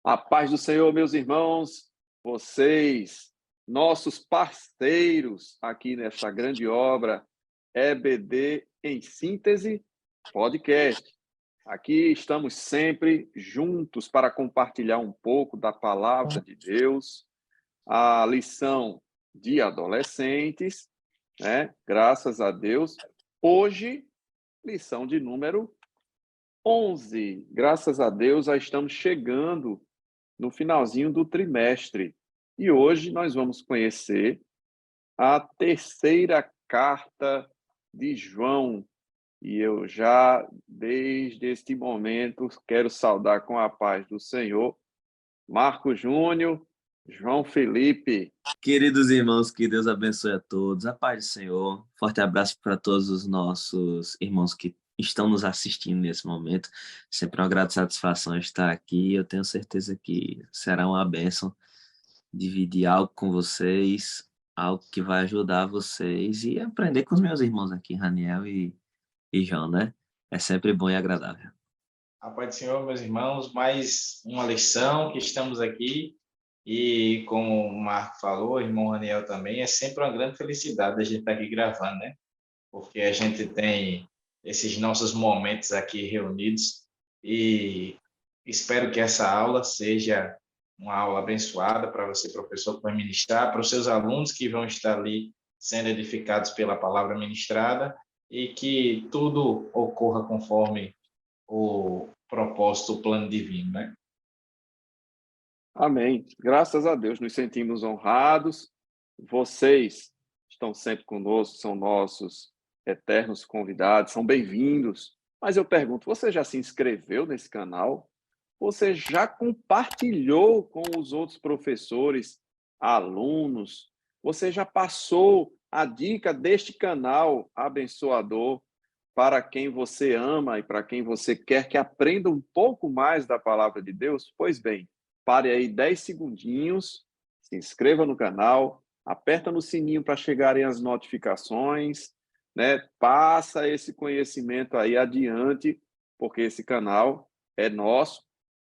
A paz do Senhor, meus irmãos, vocês, nossos parceiros aqui nesta grande obra, EBD em Síntese Podcast. Aqui estamos sempre juntos para compartilhar um pouco da palavra de Deus, a lição de adolescentes, né? Graças a Deus. Hoje, lição de número 11. Graças a Deus, já estamos chegando no finalzinho do trimestre. E hoje nós vamos conhecer a terceira carta de João. E eu já, desde este momento, quero saudar com a paz do Senhor Marco Júnior, João Felipe. Queridos irmãos, que Deus abençoe a todos. A paz do Senhor. Forte abraço para todos os nossos irmãos que estão nos assistindo nesse momento. Sempre uma grande satisfação estar aqui. Eu tenho certeza que será uma bênção dividir algo com vocês, algo que vai ajudar vocês e aprender com os meus irmãos aqui, Raniel e João, né? É sempre bom e agradável. A paz do Senhor, meus irmãos, mais uma lição que estamos aqui. E como o Marco falou, o irmão Raniel também, é sempre uma grande felicidade a gente estar aqui gravando, né? Porque a gente tem esses nossos momentos aqui reunidos e espero que essa aula seja uma aula abençoada para você, professor, que vai ministrar, para os seus alunos que vão estar ali sendo edificados pela palavra ministrada e que tudo ocorra conforme o propósito, o plano divino, né? Amém. Graças a Deus, nos sentimos honrados. Vocês estão sempre conosco, são nossos eternos convidados, são bem-vindos. Mas eu pergunto, você já se inscreveu nesse canal? Você já compartilhou com os outros professores, alunos? Você já passou a dica deste canal abençoador para quem você ama e para quem você quer que aprenda um pouco mais da palavra de Deus? Pois bem, pare aí 10 segundinhos, se inscreva no canal, aperta no sininho para chegarem as notificações, né? Passa esse conhecimento aí adiante, porque esse canal é nosso,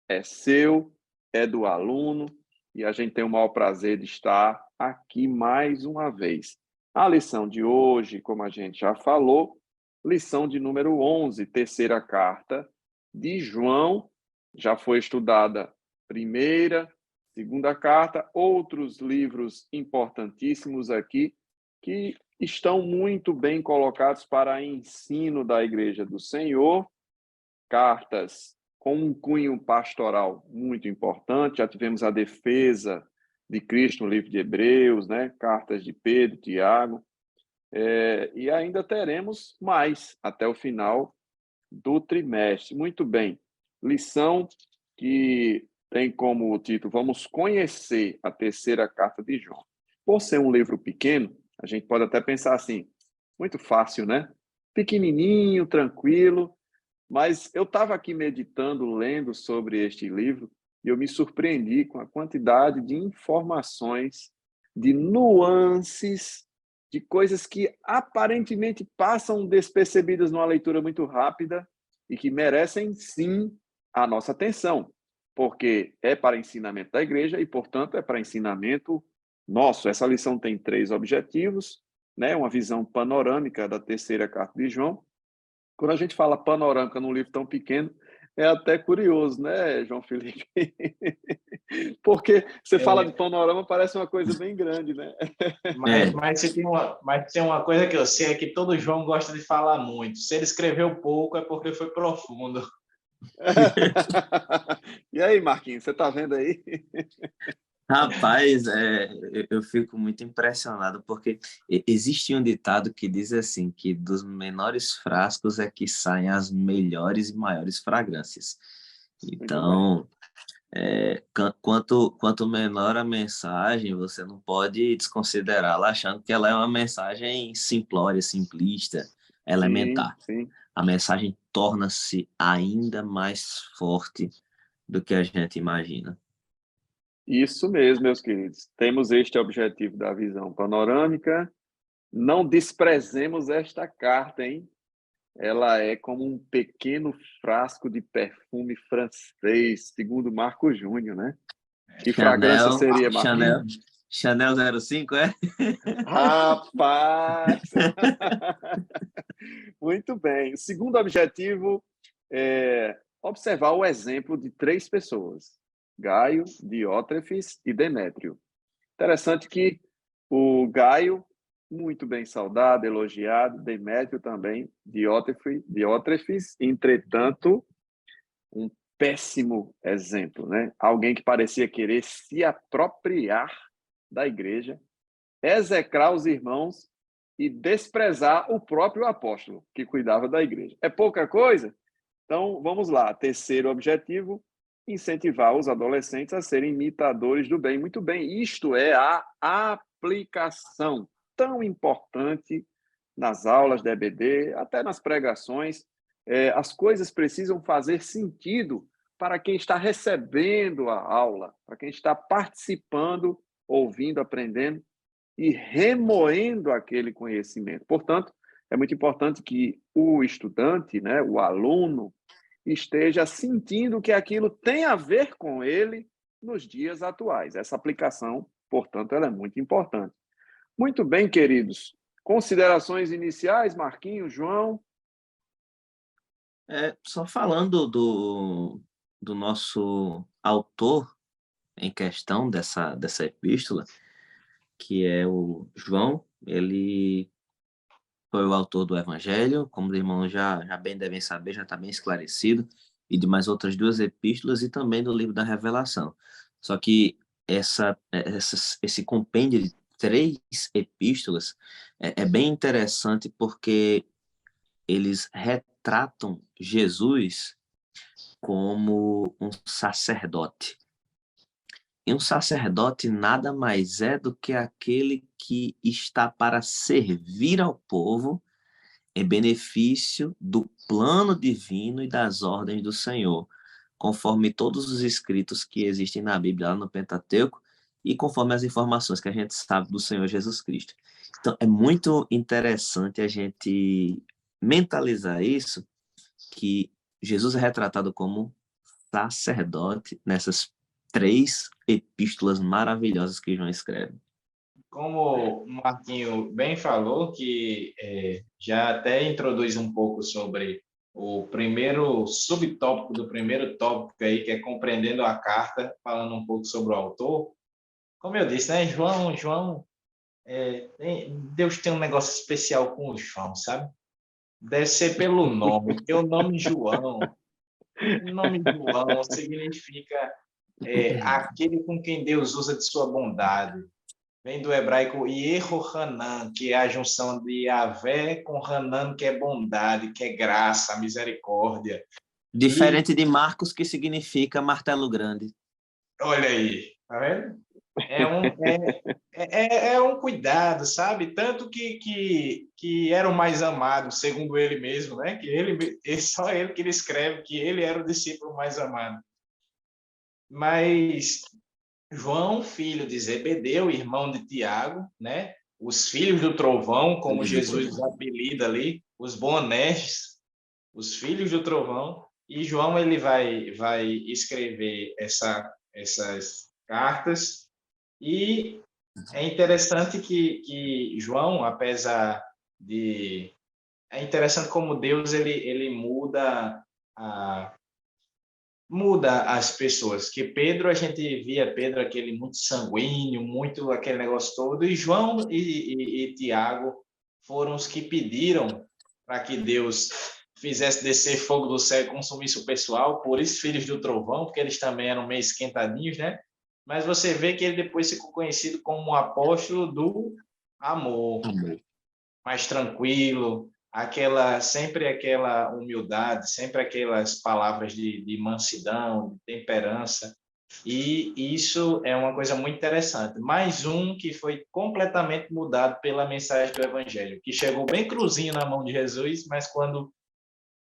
é seu, é do aluno, e a gente tem o maior prazer de estar aqui mais uma vez. A lição de hoje, como a gente já falou, lição de número 11, terceira carta de João, já foi estudada primeira, segunda carta, outros livros importantíssimos aqui que estão muito bem colocados para ensino da Igreja do Senhor, cartas com um cunho pastoral muito importante. Já tivemos a defesa de Cristo no livro de Hebreus, né? Cartas de Pedro, Tiago, e ainda teremos mais até o final do trimestre. Muito bem, lição que tem como título Vamos conhecer a terceira carta de João. Por ser um livro pequeno, a gente pode até pensar assim, muito fácil, né? Pequenininho, tranquilo, mas eu estava aqui meditando, lendo sobre este livro, e eu me surpreendi com a quantidade de informações, de nuances, de coisas que aparentemente passam despercebidas numa leitura muito rápida e que merecem, sim, a nossa atenção, porque é para ensinamento da igreja e, portanto, é para ensinamento nosso. Essa lição tem 3 objetivos, né? Uma visão panorâmica da terceira carta de João. Quando a gente fala panorâmica num livro tão pequeno, é até curioso, né, João Felipe? Porque você fala de panorama, parece uma coisa bem grande, né? Mas tem uma coisa que eu sei, é que todo João gosta de falar muito. Se ele escreveu pouco, é porque foi profundo. E aí, Marquinhos, você está vendo aí? Rapaz, eu fico muito impressionado, porque existe um ditado que diz assim, que dos menores frascos é que saem as melhores e maiores fragrâncias. Então, quanto menor a mensagem, você não pode desconsiderá-la achando que ela é uma mensagem simplória, simplista, elementar. Sim. A mensagem torna-se ainda mais forte do que a gente imagina. Isso mesmo, meus queridos. Temos este objetivo da visão panorâmica. Não desprezemos esta carta, hein? ela é como um pequeno frasco de perfume francês, segundo Marco Júnior, né? Que fragrância Chanel, seria, Chanel, Marquinhos? Chanel 05, é? Rapaz! Muito bem. O segundo objetivo é observar o exemplo de três pessoas: Gaio, Diótrefes e Demétrio. Interessante que o Gaio, muito bem saudado, elogiado, Demétrio também, Diótrefes, entretanto, um péssimo exemplo, né? Alguém que parecia querer se apropriar da igreja, execrar os irmãos e desprezar o próprio apóstolo que cuidava da igreja. É pouca coisa? Então, vamos lá. Terceiro objetivo, incentivar os adolescentes a serem imitadores do bem. Muito bem, isto é a aplicação tão importante nas aulas da EBD, até nas pregações. As coisas precisam fazer sentido para quem está recebendo a aula, para quem está participando, ouvindo, aprendendo e remoendo aquele conhecimento. Portanto, é muito importante que o estudante, né, o aluno, esteja sentindo que aquilo tem a ver com ele nos dias atuais. Essa aplicação, portanto, ela é muito importante. Muito bem, queridos. Considerações iniciais, Marquinhos, João? Só falando do nosso autor em questão dessa epístola, que é o João, ele foi o autor do Evangelho, como os irmãos já bem devem saber, já está bem esclarecido, e de mais outras duas epístolas e também do livro da Revelação. Só que esse compêndio de três epístolas é bem interessante porque eles retratam Jesus como um sacerdote. E um sacerdote nada mais é do que aquele que está para servir ao povo em benefício do plano divino e das ordens do Senhor, conforme todos os escritos que existem na Bíblia, lá no Pentateuco, e conforme as informações que a gente sabe do Senhor Jesus Cristo. Então, é muito interessante a gente mentalizar isso, que Jesus é retratado como sacerdote nessas três epístolas maravilhosas que João escreve. Como o Marquinho bem falou, que já até introduz um pouco sobre o primeiro subtópico do primeiro tópico aí, que é compreendendo a carta, falando um pouco sobre o autor. Como eu disse, né, João, Deus tem um negócio especial com o João, sabe? Deve ser pelo nome, porque o nome João significa aquele com quem Deus usa de sua bondade. Vem do hebraico Yehohanan, que é a junção de Yahvé com Hanan, que é bondade, que é graça, misericórdia. Diferente de Marcos, que significa martelo grande. Olha aí, tá vendo? É um cuidado, sabe? Tanto que era o mais amado, segundo ele mesmo, né? Que só ele que ele escreve que ele era o discípulo mais amado. Mas João, filho de Zebedeu, irmão de Tiago, né? Os filhos do trovão, como Jesus os apelida ali, os Boanerges, os filhos do trovão. E João ele vai escrever essas cartas. E é interessante que João, apesar de... É interessante como Deus ele muda as pessoas. Que Pedro, a gente via Pedro aquele muito sanguíneo, muito aquele negócio todo, e João e Tiago foram os que pediram para que Deus fizesse descer fogo do céu e consumisse o pessoal, por isso filhos do trovão, porque eles também eram meio esquentadinhos, né? Mas você vê que ele depois ficou conhecido como o apóstolo do amor, mais tranquilo, sempre aquela humildade, sempre aquelas palavras de mansidão, de temperança. E isso é uma coisa muito interessante. Mais um que foi completamente mudado pela mensagem do Evangelho, que chegou bem cruzinho na mão de Jesus, mas quando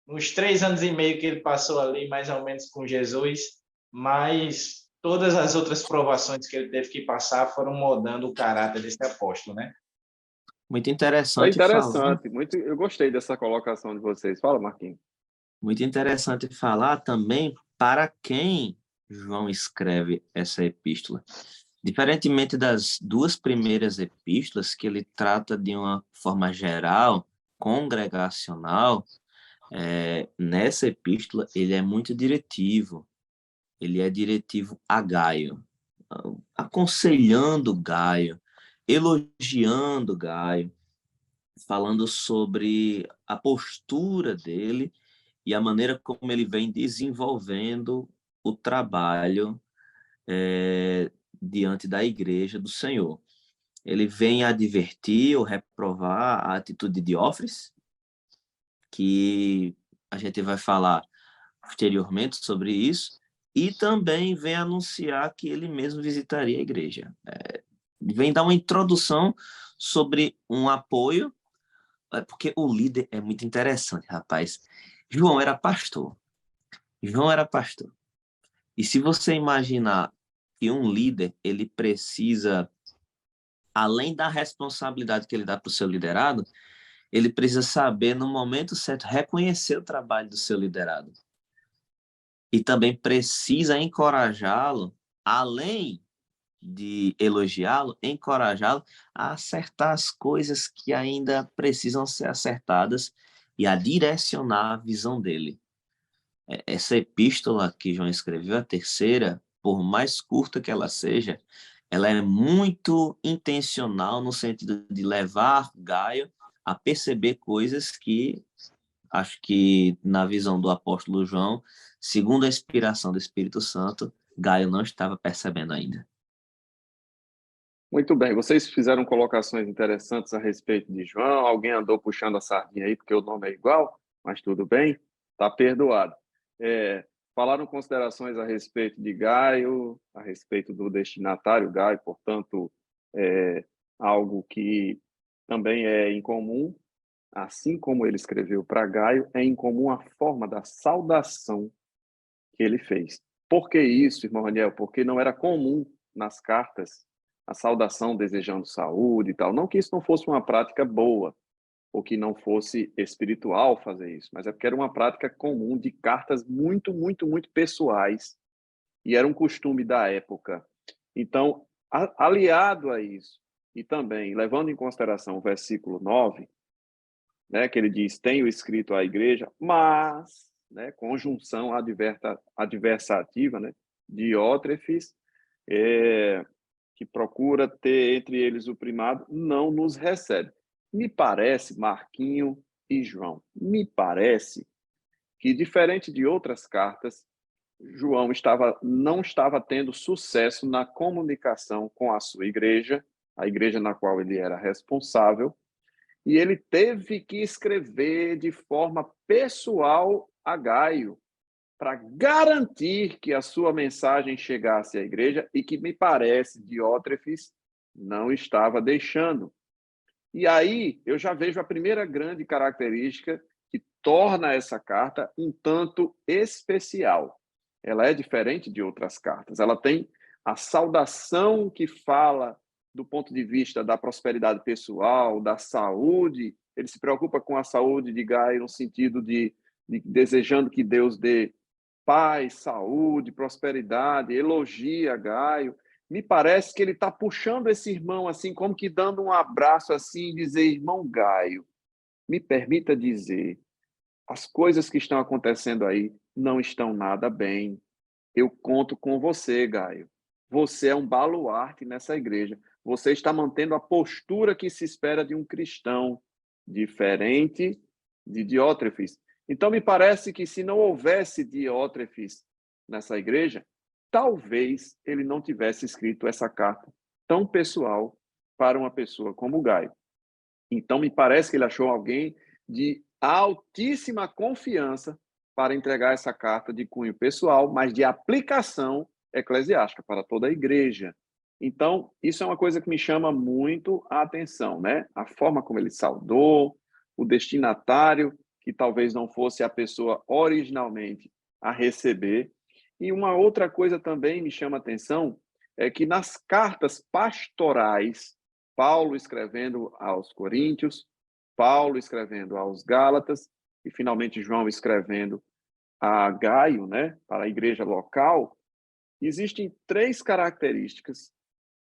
nos 3 anos e meio que ele passou ali, mais ou menos com Jesus, mas todas as outras provações que ele teve que passar foram moldando o caráter desse apóstolo, né? Muito É interessante falar, interessante, muito, eu gostei dessa colocação de vocês. Fala, Marquinhos. muito interessante falar também para quem João escreve essa epístola. Diferentemente das duas primeiras epístolas, que ele trata de uma forma geral, congregacional, nessa epístola ele é muito diretivo. Ele é diretivo a Gaio, aconselhando Gaio, elogiando Gaio, falando sobre a postura dele e a maneira como ele vem desenvolvendo o trabalho diante da igreja do Senhor. Ele vem advertir ou reprovar a atitude de Diófres, que a gente vai falar posteriormente sobre isso, e também vem anunciar que ele mesmo visitaria a igreja. Vem dar uma introdução sobre um apoio, porque o líder é muito interessante, rapaz. João era pastor. João era pastor. E se você imaginar que um líder, ele precisa, além da responsabilidade que ele dá para o seu liderado, ele precisa saber, no momento certo, reconhecer o trabalho do seu liderado. E também precisa encorajá-lo, além de elogiá-lo, encorajá-lo a acertar as coisas que ainda precisam ser acertadas e a direcionar a visão dele. Essa epístola que João escreveu, a terceira, por mais curta que ela seja, ela é muito intencional no sentido de levar Gaio a perceber coisas que, acho que na visão do apóstolo João, segundo a inspiração do Espírito Santo, Gaio não estava percebendo ainda. Muito bem, vocês fizeram colocações interessantes a respeito de João. Alguém andou puxando a sardinha aí porque o nome é igual, mas tudo bem, está perdoado. Falaram considerações a respeito de Gaio, a respeito do destinatário Gaio, portanto, algo que também é incomum, assim como ele escreveu para Gaio, é incomum a forma da saudação que ele fez. Por que isso, irmão Daniel? Porque não era comum nas cartas a saudação desejando saúde e tal. Não que isso não fosse uma prática boa, ou que não fosse espiritual fazer isso, mas é porque era uma prática comum de cartas muito, muito, muito pessoais, e era um costume da época. Então, aliado a isso, e também levando em consideração o versículo 9, né, que ele diz, tenho escrito à igreja, mas, né, conjunção adversativa, né, Diótrefes, que procura ter entre eles o primado, não nos recebe. Me parece, Marquinho e João, me parece que, diferente de outras cartas, João não estava tendo sucesso na comunicação com a sua igreja, a igreja na qual ele era responsável, e ele teve que escrever de forma pessoal a Gaio, para garantir que a sua mensagem chegasse à igreja, e que, me parece, Diótrefes não estava deixando. E aí eu já vejo a primeira grande característica que torna essa carta um tanto especial. Ela é diferente de outras cartas. Ela tem a saudação que fala do ponto de vista da prosperidade pessoal, da saúde. Ele se preocupa com a saúde de Gaio no sentido de desejando que Deus dê paz, saúde, prosperidade, elogia Gaio. Me parece que ele está puxando esse irmão assim, como que dando um abraço assim, e dizer, irmão Gaio, me permita dizer, as coisas que estão acontecendo aí não estão nada bem. Eu conto com você, Gaio. Você é um baluarte nessa igreja. Você está mantendo a postura que se espera de um cristão, diferente de Diótrefes. Então, me parece que se não houvesse Diótrefes nessa igreja, talvez ele não tivesse escrito essa carta tão pessoal para uma pessoa como Gaio. Então, me parece que ele achou alguém de altíssima confiança para entregar essa carta de cunho pessoal, mas de aplicação eclesiástica para toda a igreja. Então, isso é uma coisa que me chama muito a atenção, né? A forma como ele saudou, o destinatário, que talvez não fosse a pessoa originalmente a receber. E uma outra coisa também me chama a atenção é que nas cartas pastorais Paulo escrevendo aos Coríntios, Paulo escrevendo aos Gálatas e finalmente João escrevendo a Gaio, né, para a igreja local, existem 3 características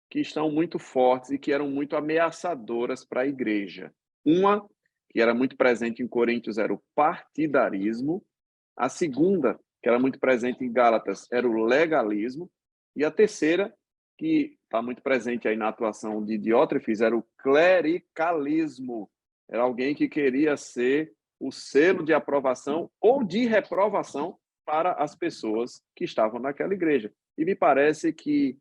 que estão muito fortes e que eram muito ameaçadoras para a igreja. Uma, que era muito presente em Coríntios, era o partidarismo. A segunda, que era muito presente em Gálatas, era o legalismo. E a terceira, que está muito presente aí na atuação de Diótrefes, era o clericalismo. Era alguém que queria ser o selo de aprovação ou de reprovação para as pessoas que estavam naquela igreja. E me parece que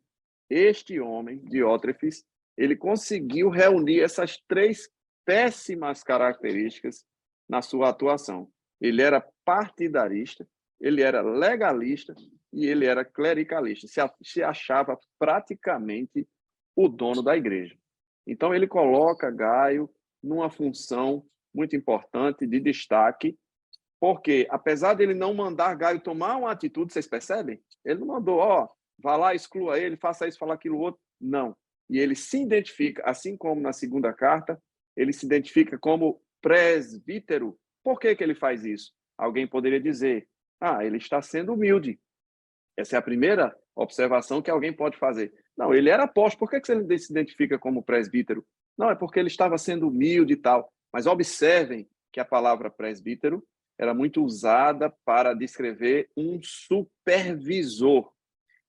este homem, Diótrefes, ele conseguiu reunir essas 3 péssimas características na sua atuação. Ele era partidarista, ele era legalista e ele era clericalista. Se achava praticamente o dono da igreja. Então, ele coloca Gaio numa função muito importante, de destaque, porque, apesar dele não mandar Gaio tomar uma atitude, vocês percebem? Ele não mandou, vá lá, exclua ele, faça isso, fala aquilo outro. Não. E ele se identifica, assim como na segunda carta, ele se identifica como presbítero. Por que ele faz isso? Alguém poderia dizer, ele está sendo humilde. Essa é a primeira observação que alguém pode fazer. Não, ele era apóstolo, por que ele se identifica como presbítero? Não, é porque ele estava sendo humilde e tal. Mas observem que a palavra presbítero era muito usada para descrever um supervisor.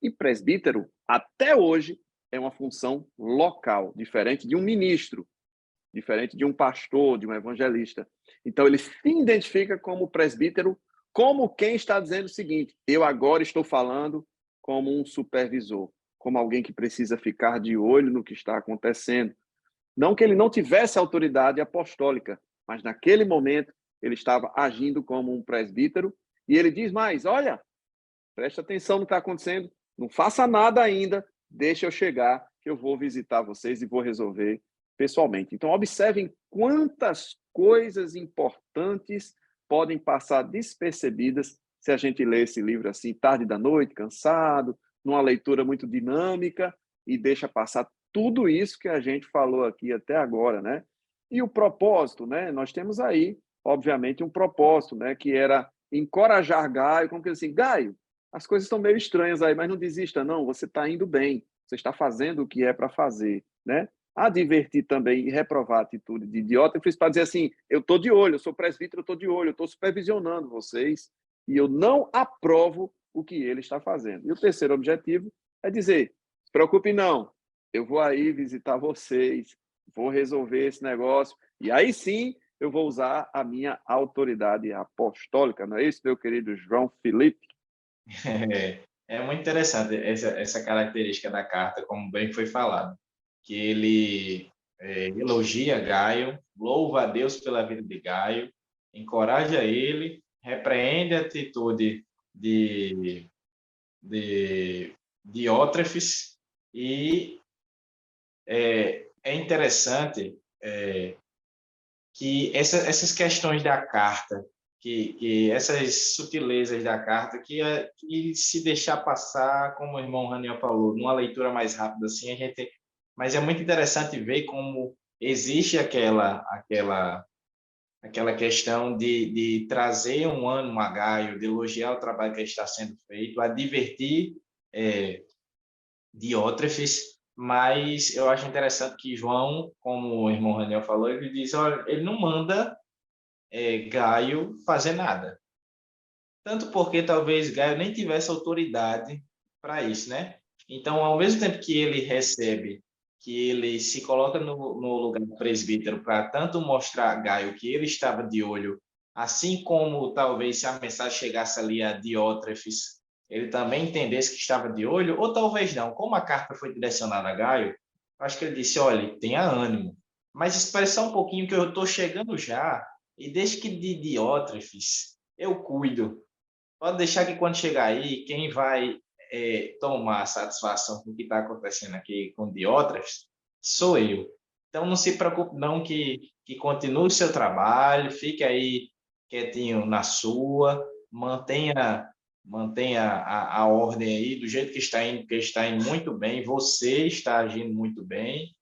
E presbítero, até hoje, é uma função local, diferente de um ministro, diferente de um pastor, de um evangelista. Então, ele se identifica como presbítero, como quem está dizendo o seguinte: eu agora estou falando como um supervisor, como alguém que precisa ficar de olho no que está acontecendo. Não que ele não tivesse autoridade apostólica, mas naquele momento ele estava agindo como um presbítero, e ele diz mais: olha, presta atenção no que está acontecendo, não faça nada ainda, deixa eu chegar, que eu vou visitar vocês e vou resolver pessoalmente. Então, observem quantas coisas importantes podem passar despercebidas se a gente lê esse livro assim, tarde da noite, cansado, numa leitura muito dinâmica, e deixa passar tudo isso que a gente falou aqui até agora, né? E o propósito, né? Nós temos aí, obviamente, um propósito, né? Que era encorajar Gaio, como que assim, Gaio, as coisas estão meio estranhas aí, mas não desista, não, você está indo bem, você está fazendo o que é para fazer, né? Advertir também e reprovar a atitude de Diótrefes para dizer assim, eu estou de olho, eu sou presbítero, eu estou de olho, eu estou supervisionando vocês e eu não aprovo o que ele está fazendo. E o terceiro objetivo é dizer, se preocupe não, eu vou aí visitar vocês, vou resolver esse negócio, e aí sim eu vou usar a minha autoridade apostólica, não é isso, meu querido João Felipe? É muito interessante essa característica da carta, como bem foi falado, que ele elogia Gaio, louva a Deus pela vida de Gaio, encoraja ele, repreende a atitude de Diótrefes, e é interessante que essas questões da carta, que essas sutilezas da carta, que se deixar passar, como o irmão Raniel falou, numa leitura mais rápida assim, a gente... Mas é muito interessante ver como existe aquela questão de trazer um ânimo a Gaio, de elogiar o trabalho que está sendo feito, advertir Diótrefes, mas eu acho interessante que João, como o irmão Raniel falou, ele diz, olha, ele não manda Gaio fazer nada. Tanto porque talvez Gaio nem tivesse autoridade para isso, né? Então, ao mesmo tempo que ele recebe, que ele se coloca no lugar do presbítero para tanto mostrar a Gaio que ele estava de olho, assim como talvez se a mensagem chegasse ali a Diótrefes, ele também entendesse que estava de olho, ou talvez não. Como a carta foi direcionada a Gaio, acho que ele disse, olha, tenha ânimo, mas espere só um pouquinho que eu estou chegando já, e desde que de Diótrefes eu cuido. Pode deixar que quando chegar aí, quem vai tomar satisfação com o que está acontecendo aqui com Diótrefes sou eu. Então não se preocupe não que continue o seu trabalho, fique aí quietinho na sua, mantenha a ordem aí do jeito que está indo muito bem, você está agindo muito bem,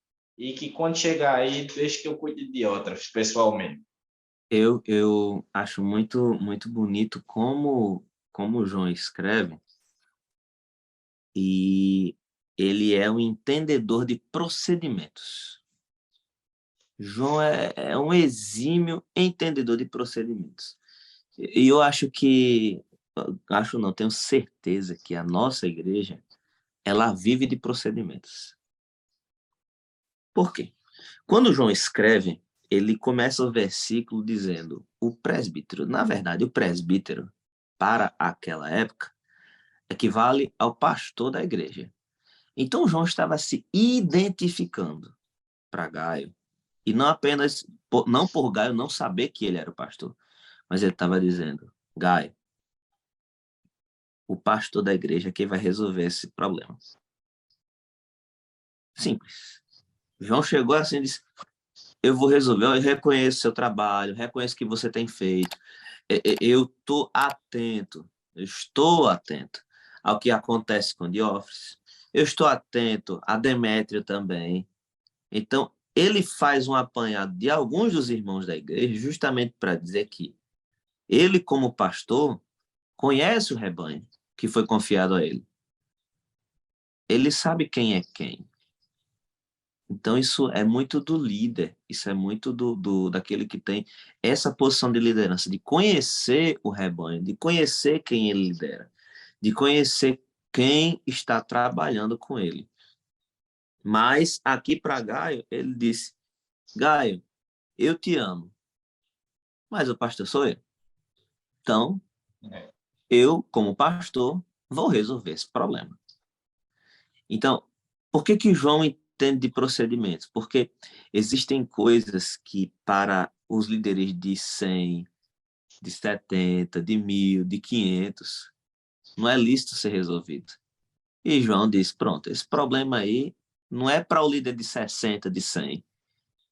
e que quando chegar aí, deixa que eu cuide de outras, pessoalmente. Eu acho muito bonito como o João escreve, e ele é um entendedor de procedimentos. João é um exímio entendedor de procedimentos. E eu acho não, tenho certeza que a nossa igreja, ela vive de procedimentos. Por quê? Quando João escreve, ele começa o versículo dizendo: o presbítero, na verdade, o presbítero, para aquela época, equivale ao pastor da igreja. Então, João estava se identificando para Gaio, e não apenas, não por Gaio não saber que ele era o pastor, mas ele estava dizendo: Gaio, o pastor da igreja é quem vai resolver esse problema. Simples. João chegou assim e disse: eu vou resolver, eu reconheço seu trabalho, reconheço o que você tem feito, eu estou atento ao que acontece com Diófrenes, eu estou atento a Demétrio também. Então, ele faz um apanhado de alguns dos irmãos da igreja, justamente para dizer que ele, como pastor, conhece o rebanho que foi confiado a ele. Ele sabe quem é quem. Então, isso é muito do líder, isso é muito daquele que tem essa posição de liderança, de conhecer o rebanho, de conhecer quem ele lidera, de conhecer quem está trabalhando com ele. Mas, aqui para Gaio, ele disse: Gaio, eu te amo, mas o pastor sou eu. Então, eu, como pastor, vou resolver esse problema. Então, por que João entende de procedimentos? Porque existem coisas que, para os líderes de 100, de 70, de 1000, de 500, não é lícito ser resolvido. E João diz: pronto, esse problema aí não é para o líder de 60, de 100.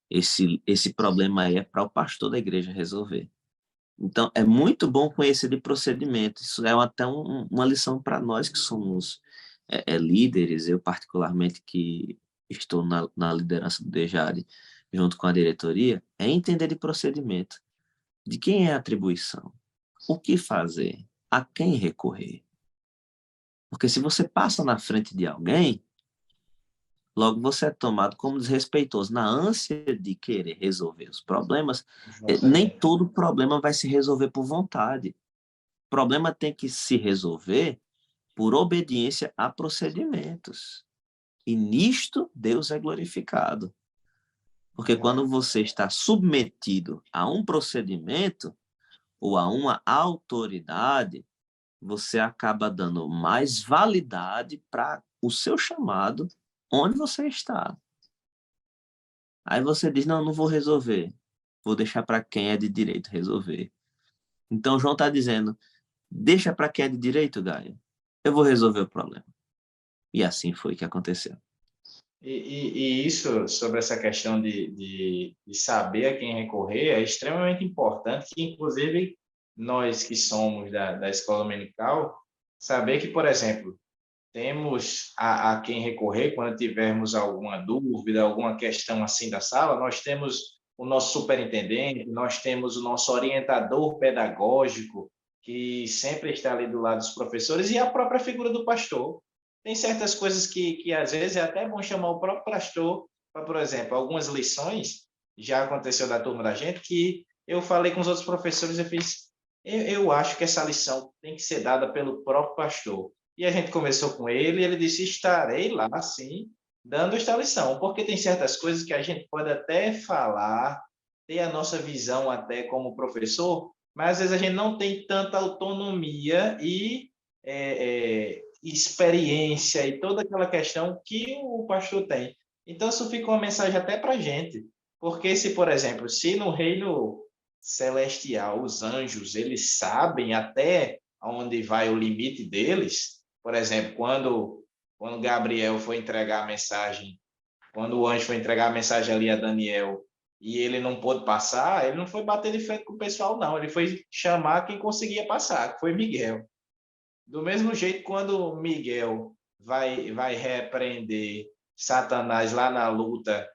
Esse problema aí é para o pastor da igreja resolver. Então, é muito bom conhecer de procedimento. Isso é até uma lição para nós que somos líderes, eu particularmente que estou na liderança do DEJAD, junto com a diretoria, é entender de procedimento, de quem é a atribuição, o que fazer, a quem recorrer. Porque se você passa na frente de alguém, logo você é tomado como desrespeitoso. Na ânsia de querer resolver os problemas, nem todo problema vai se resolver por vontade. O problema tem que se resolver por obediência a procedimentos. E nisto Deus é glorificado. Porque quando você está submetido a um procedimento ou a uma autoridade, você acaba dando mais validade para o seu chamado onde você está. Aí você diz: não vou resolver. Vou deixar para quem é de direito resolver. Então João está dizendo: deixa para quem é de direito, Gaio. Eu vou resolver o problema. E assim foi que aconteceu. E isso, sobre essa questão de saber a quem recorrer, é extremamente importante, que inclusive nós que somos da escola dominical, saber que, por exemplo, temos a quem recorrer quando tivermos alguma dúvida, alguma questão assim da sala, nós temos o nosso superintendente, nós temos o nosso orientador pedagógico, que sempre está ali do lado dos professores, e a própria figura do pastor. Tem certas coisas que às vezes é até bom chamar o próprio pastor para, por exemplo, algumas lições, já aconteceu da turma da gente, que eu falei com os outros professores, eu acho que essa lição tem que ser dada pelo próprio pastor. E a gente começou com ele e ele disse: estarei lá, sim, dando esta lição, porque tem certas coisas que a gente pode até falar, ter a nossa visão até como professor, mas às vezes a gente não tem tanta autonomia e experiência e toda aquela questão que o pastor tem. Então, isso fica uma mensagem até para a gente, porque se, por exemplo, se no reino celestial os anjos, eles sabem até onde vai o limite deles, por exemplo, quando Gabriel foi entregar a mensagem, quando o anjo foi entregar a mensagem ali a Daniel, e ele não pôde passar, ele não foi bater de frente com o pessoal, não. Ele foi chamar quem conseguia passar, que foi Miguel. Do mesmo jeito, quando Miguel vai repreender Satanás lá na luta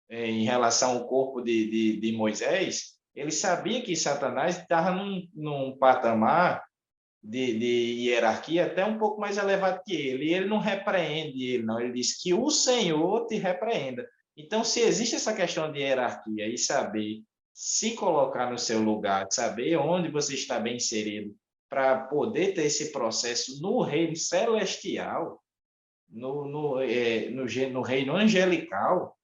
em relação ao corpo de Moisés, ele sabia que Satanás estava num patamar de hierarquia até um pouco mais elevado que ele. E ele não repreende ele, não. Ele diz que o Senhor te repreenda. Então, se existe essa questão de hierarquia e saber se colocar no seu lugar, saber onde você está bem inserido, para poder ter esse processo no reino celestial, no reino angelical,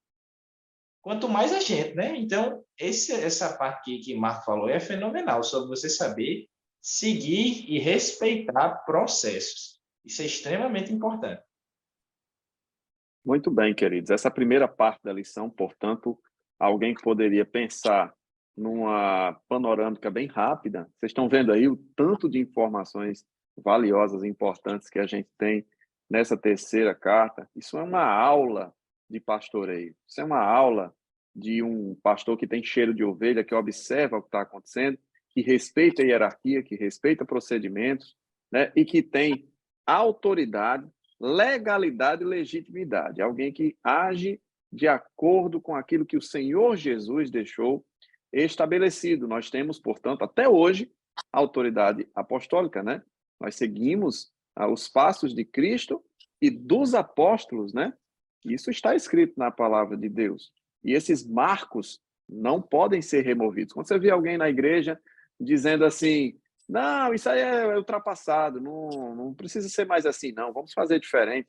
quanto mais a gente, né? Então, essa parte que Marco falou é fenomenal, sobre você saber seguir e respeitar processos. Isso é extremamente importante. Muito bem, queridos. Essa primeira parte da lição, portanto, alguém que poderia pensar numa panorâmica bem rápida. Vocês estão vendo aí o tanto de informações valiosas e importantes que a gente tem nessa terceira carta. Isso é uma aula de pastoreio. Isso é uma aula de um pastor que tem cheiro de ovelha, que observa o que está acontecendo, que respeita a hierarquia, que respeita procedimentos, né? E que tem autoridade, legalidade e legitimidade. Alguém que age de acordo com aquilo que o Senhor Jesus deixou estabelecido. Nós temos, portanto, até hoje, a autoridade apostólica, né? Nós seguimos os passos de Cristo e dos apóstolos, né? Isso está escrito na palavra de Deus. E esses marcos não podem ser removidos. Quando você vê alguém na igreja dizendo assim, não, isso aí é ultrapassado, não precisa ser mais assim, não, vamos fazer diferente.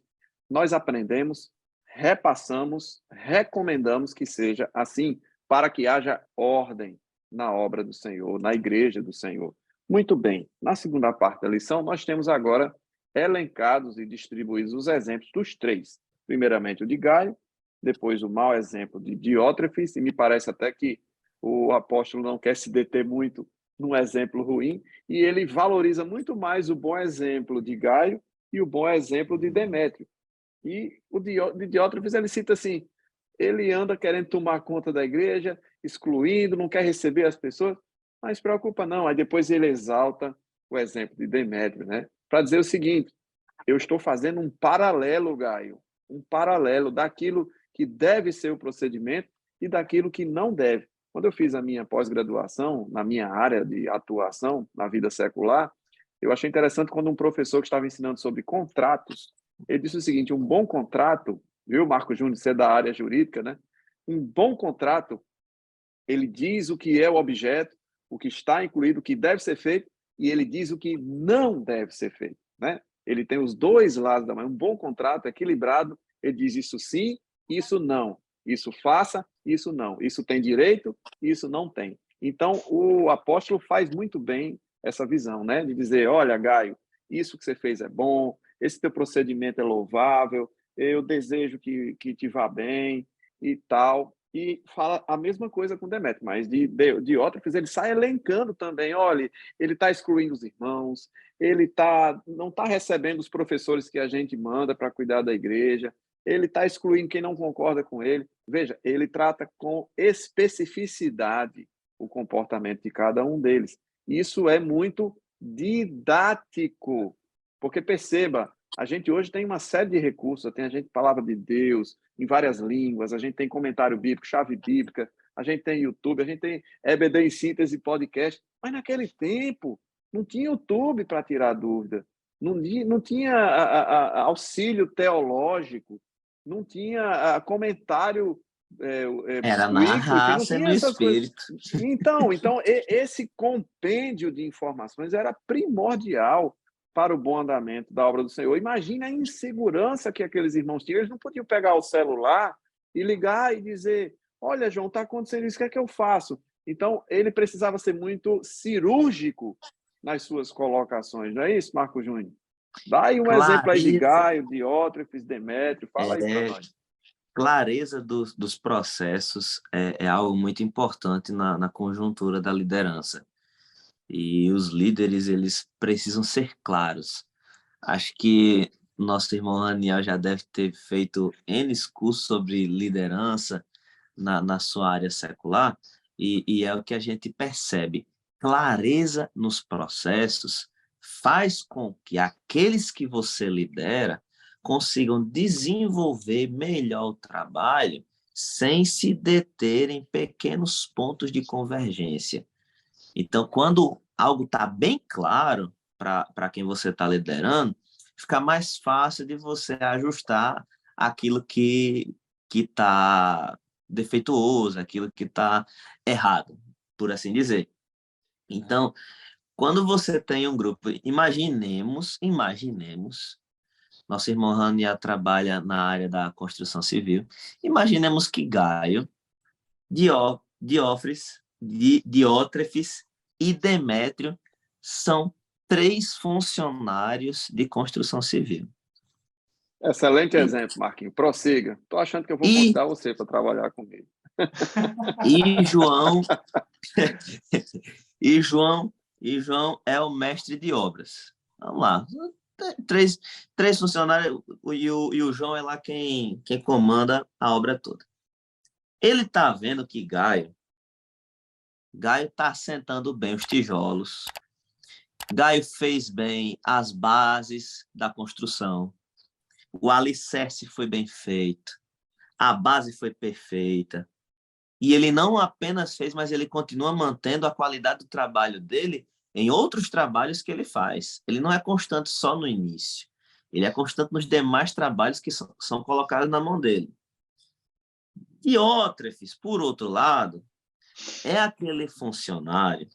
Nós aprendemos, repassamos, recomendamos que seja assim, para que haja ordem na obra do Senhor, na igreja do Senhor. Muito bem, na segunda parte da lição, nós temos agora elencados e distribuídos os exemplos dos três. Primeiramente o de Gaio, depois o mau exemplo de Diótrefes, e me parece até que o apóstolo não quer se deter muito num exemplo ruim, e ele valoriza muito mais o bom exemplo de Gaio e o bom exemplo de Demétrio. E o de Diótrefes, ele cita assim, ele anda querendo tomar conta da igreja, excluindo, não quer receber as pessoas, mas se preocupa não. Aí depois ele exalta o exemplo de Demétrio, né? Para dizer o seguinte, eu estou fazendo um paralelo, Gaio, um paralelo daquilo que deve ser o procedimento e daquilo que não deve. Quando eu fiz a minha pós-graduação, na minha área de atuação, na vida secular, eu achei interessante quando um professor que estava ensinando sobre contratos, ele disse o seguinte, um bom contrato, viu, Marco Júnior, você é da área jurídica, né? Um bom contrato, ele diz o que é o objeto, o que está incluído, o que deve ser feito, e ele diz o que não deve ser feito, né? Ele tem os dois lados da moeda. Um bom contrato equilibrado, ele diz isso sim, isso não. Isso faça, isso não. Isso tem direito, isso não tem. Então, o apóstolo faz muito bem essa visão, né? De dizer, olha, Gaio, isso que você fez é bom, esse teu procedimento é louvável, eu desejo que te vá bem e tal. E fala a mesma coisa com Demétrio, mas de Diótrefes ele sai elencando também, olha, ele está excluindo os irmãos, ele não está recebendo os professores que a gente manda para cuidar da igreja, ele está excluindo quem não concorda com ele. Veja, ele trata com especificidade o comportamento de cada um deles. Isso é muito didático, porque perceba, a gente hoje tem uma série de recursos, tem a gente palavra de Deus em várias línguas, a gente tem comentário bíblico, chave bíblica, a gente tem YouTube, a gente tem EBD em síntese podcast, mas naquele tempo não tinha YouTube para tirar dúvida, não tinha auxílio teológico, não tinha comentário Era na Wycliffe, não raça e tinha no essas coisas. espírito. Então, esse compêndio de informações era primordial para o bom andamento da obra do Senhor. Imagine a insegurança que aqueles irmãos tinham. Eles não podiam pegar o celular e ligar e dizer, olha, João, está acontecendo isso, o que é que eu faço? Então, ele precisava ser muito cirúrgico nas suas colocações. Não é isso, Marco Júnior? Dá aí um exemplo aí de Clareza, Gaio, Diótrefes, Demétrio, fala aí para nós. clareza dos processos é algo muito importante na conjuntura da liderança. E os líderes, eles precisam ser claros. Acho que nosso irmão Raniel já deve ter feito N cursos sobre liderança na sua área secular, e é o que a gente percebe. Clareza nos processos faz com que aqueles que você lidera consigam desenvolver melhor o trabalho sem se deter em pequenos pontos de convergência. Então, quando algo está bem claro para quem você está liderando, fica mais fácil de você ajustar aquilo que está defeituoso, aquilo que está errado, por assim dizer. Então, quando você tem um grupo, imaginemos, nosso irmão Rania trabalha na área da construção civil, imaginemos que Gaio, Diótrefes e Demétrio são 3 funcionários de construção civil. Excelente exemplo, Marquinhos. Prossiga. Estou achando que eu vou convidar você para trabalhar comigo. E João e João é o mestre de obras. Vamos lá. Três funcionários e o João é lá quem comanda a obra toda. Ele está vendo que Gaio está assentando bem os tijolos. Gaio fez bem as bases da construção. O alicerce foi bem feito. A base foi perfeita. E ele não apenas fez, mas ele continua mantendo a qualidade do trabalho dele em outros trabalhos que ele faz. Ele não é constante só no início. Ele é constante nos demais trabalhos que são colocados na mão dele. Diótrefes, por outro lado, é aquele funcionário...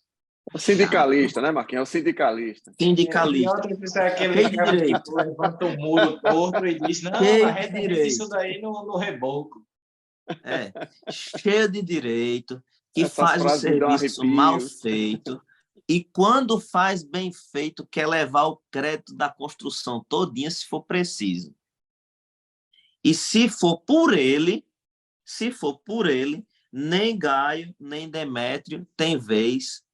O sindicalista, né, Marquinhos? É o sindicalista. Diótrefes é aquele cara que levanta o muro torto e diz, não, a gente fez isso daí no reboco. Cheio de direito, que faz o serviço mal feito, e quando faz bem feito, quer levar o crédito da construção todinha, se for preciso. E se for por ele, nem Gaio, nem Demétrio tem vez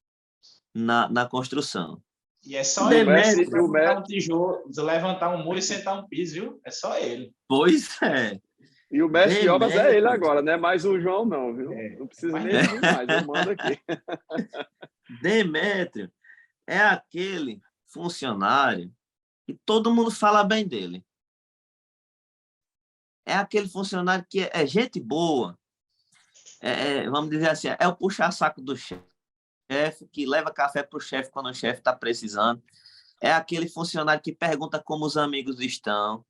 na construção. E é só ele levantar um tijolo, levantar um muro e sentar um piso, viu? É só ele. Pois é. E o mestre de obras é ele agora, não é mais o João, não, viu? Não precisa nem vir mais, eu mando aqui. Demétrio é aquele funcionário que todo mundo fala bem dele. É aquele funcionário que é gente boa. Vamos dizer assim, é o puxa-saco do chefe, que leva café para o chefe quando o chefe está precisando. É aquele funcionário que pergunta como os amigos estão.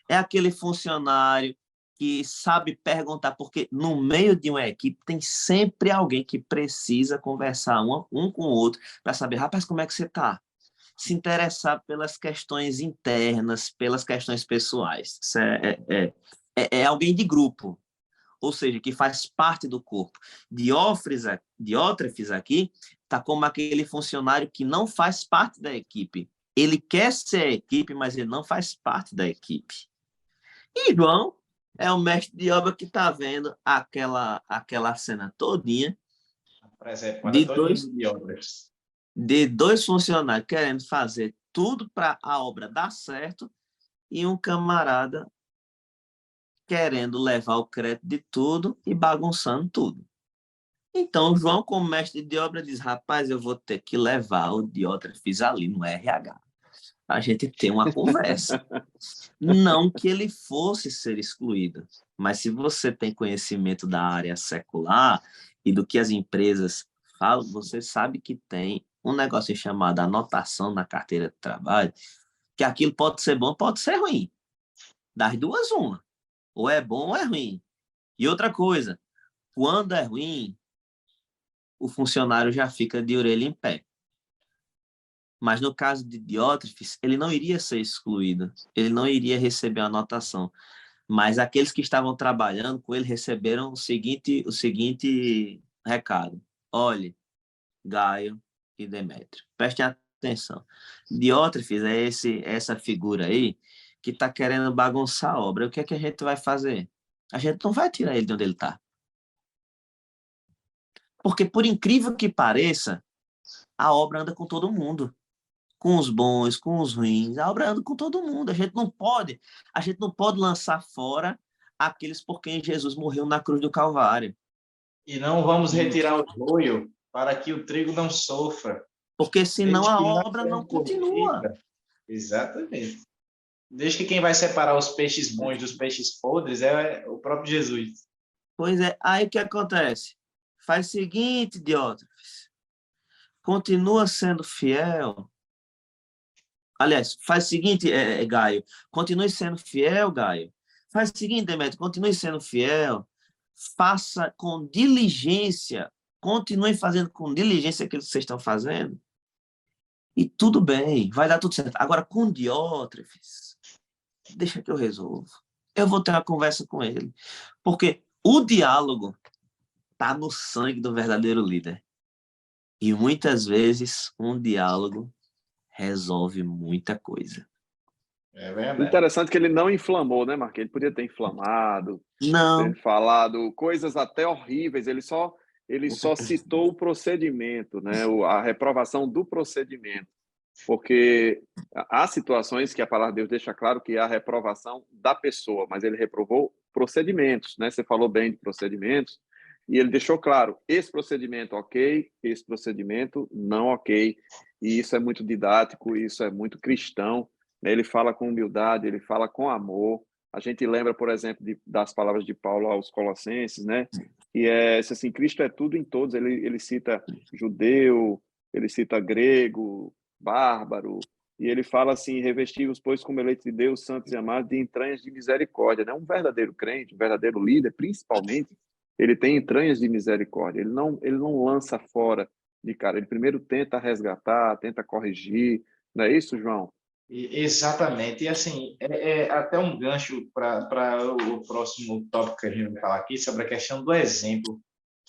É aquele funcionário que sabe perguntar, porque no meio de uma equipe tem sempre alguém que precisa conversar um com o outro para saber, rapaz, como é que você está? Se interessar pelas questões internas, pelas questões pessoais. Isso é alguém de grupo, ou seja, que faz parte do corpo. Diótrefes aqui está como aquele funcionário que não faz parte da equipe. Ele quer ser a equipe, mas ele não faz parte da equipe. E João é o mestre de obra que está vendo aquela cena todinha de dois funcionários querendo fazer tudo para a obra dar certo e um camarada querendo levar o crédito de tudo e bagunçando tudo. Então, João, como mestre de obra, diz, rapaz, eu vou ter que levar o Diótrefes ali no RH. A gente ter uma conversa. Não que ele fosse ser excluído, mas se você tem conhecimento da área secular e do que as empresas falam, você sabe que tem um negócio chamado anotação na carteira de trabalho, que aquilo pode ser bom, pode ser ruim. Das duas, uma. Ou é bom ou é ruim. E outra coisa, quando é ruim, o funcionário já fica de orelha em pé. Mas no caso de Diótrefes, ele não iria ser excluído, ele não iria receber a anotação. Mas aqueles que estavam trabalhando com ele receberam o seguinte recado. Olhe, Gaio e Demétrio, prestem atenção. Diótrefes é essa figura aí que está querendo bagunçar a obra. O que é que a gente vai fazer? A gente não vai tirar ele de onde ele está. Porque, por incrível que pareça, a obra anda com todo mundo. Com os bons, com os ruins, a obra anda com todo mundo. A gente não pode lançar fora aqueles por quem Jesus morreu na cruz do Calvário. E não vamos retirar o joio para que o trigo não sofra. Porque senão a obra não continua. Exatamente. Desde que quem vai separar os peixes bons dos peixes podres é o próprio Jesus. Pois é, aí o que acontece? Faz o seguinte, Diótrefes, continua sendo fiel. Aliás, faz o seguinte, Gaio, continue sendo fiel, Gaio. Faz o seguinte, Demétrio, continue sendo fiel, faça com diligência, continue fazendo com diligência aquilo que vocês estão fazendo, e tudo bem, vai dar tudo certo. Agora, com Diótrefes, deixa que eu resolvo. Eu vou ter uma conversa com ele. Porque o diálogo está no sangue do verdadeiro líder. E muitas vezes um diálogo resolve muita coisa. É verdade. Interessante que ele não inflamou, né, Marquinhos? Ele podia ter inflamado, Não. ter falado coisas até horríveis. Ele só citou o procedimento, né? A reprovação do procedimento. Porque há situações que a palavra de Deus deixa claro que há a reprovação da pessoa, mas ele reprovou procedimentos, né? Você falou bem de procedimentos, e ele deixou claro, esse procedimento ok, esse procedimento não ok, e isso é muito didático, isso é muito cristão, né? Ele fala com humildade, ele fala com amor. A gente lembra, por exemplo, das palavras de Paulo aos Colossenses, né? Que é assim, Cristo é tudo em todos, ele cita judeu, ele cita grego, bárbaro, e ele fala assim, revesti-vos, pois, como eleitos de Deus, santos e amados, de entranhas de misericórdia, né? Um verdadeiro crente, um verdadeiro líder, principalmente, ele tem entranhas de misericórdia, ele não lança fora de cara, ele primeiro tenta resgatar, tenta corrigir, não é isso, João? Exatamente. E assim, é até um gancho para o próximo tópico que a gente vai falar aqui, sobre a questão do exemplo,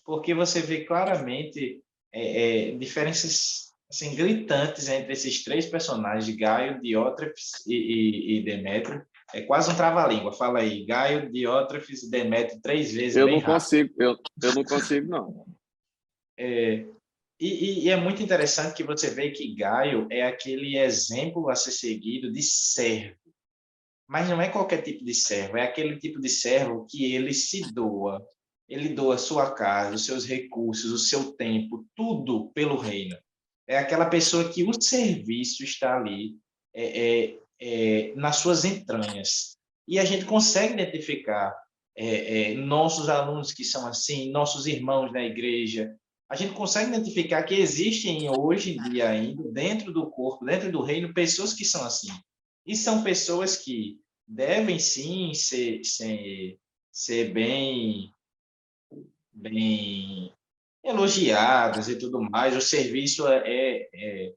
porque você vê claramente diferenças assim, gritantes entre esses três personagens, Gaio, Diótrefes e Demétrio. É quase um trava-língua. Fala aí, Gaio, Diótrefes e Demétrio, 3 vezes, Eu bem não rápido. consigo, eu não consigo, não. E é muito interessante que você vê que Gaio é aquele exemplo a ser seguido de servo. Mas não é qualquer tipo de servo, é aquele tipo de servo que ele se doa. Ele doa sua casa, os seus recursos, o seu tempo, tudo pelo reino. É aquela pessoa que o serviço está ali nas suas entranhas. E a gente consegue identificar nossos alunos que são assim, nossos irmãos na igreja. A gente consegue identificar que existem hoje em dia ainda, dentro do corpo, dentro do reino, pessoas que são assim. E são pessoas que devem sim ser bem elogiadas e tudo mais. O serviço é